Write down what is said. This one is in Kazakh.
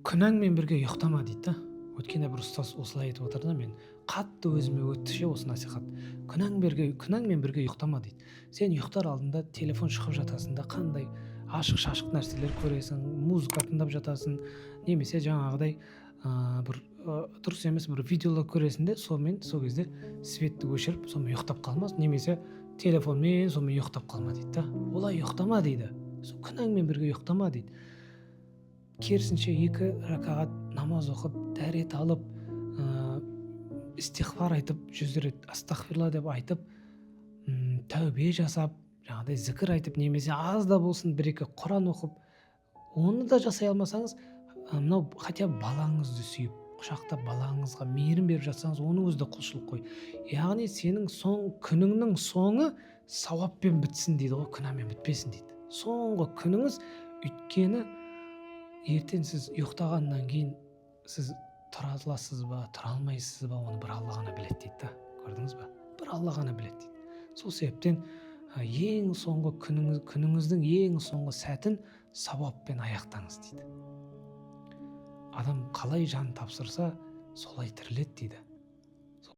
күнәңмен бірге ұйықтама дейді да. Өткенде бір ұстаз осылай айтып отыр да, мен қатты өзіме өтті ше осы насихат. Күнәңмен бірге ұйықтама дейді. Сен ұйықтар алдында телефон шығып жатасың да, қандай ашық шашық нәрселер көресің, музыка тыңдап жатасың, немесе жаңағыдай бір дұрыс емес бір видеолар көресің де, сонымен сол кезде светті өшіріп сонымен ұйықтап қалма, немесе телефонмен сонымен ұйықтап қалма дейді да. Олай ұйықтама дейді. Сол күнәңмен бірге ұйықтама дейді. Керісінше 2 ракағат намаз оқып, дәрет алып, истихфар айтып, 100 рет астағфирулла деп айтып, тәубе жасап, жаңағыдай зікір айтып, немесе аз да болсын 1-2 Құран оқып, оны да жасай алмасаңыз, мынау хотя бы балаңызды сүйіп, құшақтап балаңызға мейірім беріп жатсаңыз, оның өзі де құлшылық қой. Яғни сенің күніңнің соңы сауаппен бітсін дейді ғой, күнәмен бітпесін дейді. Соңғы күніңіз, өйткені ертең сіз ұйықтағаннан кейін сіз тұра аласыз ба, тұра алмайсыз ба, оны бір Алла ғана біледі дейді да. Көрдіңіз ба? Бір Алла ғана біледі дейді. Сол себептен ең соңғы күніңіздің ең соңғы сәтін сауаппен аяқтаңыз дейді. Адам қалай жан тапсырса, солай тіріледі дейді.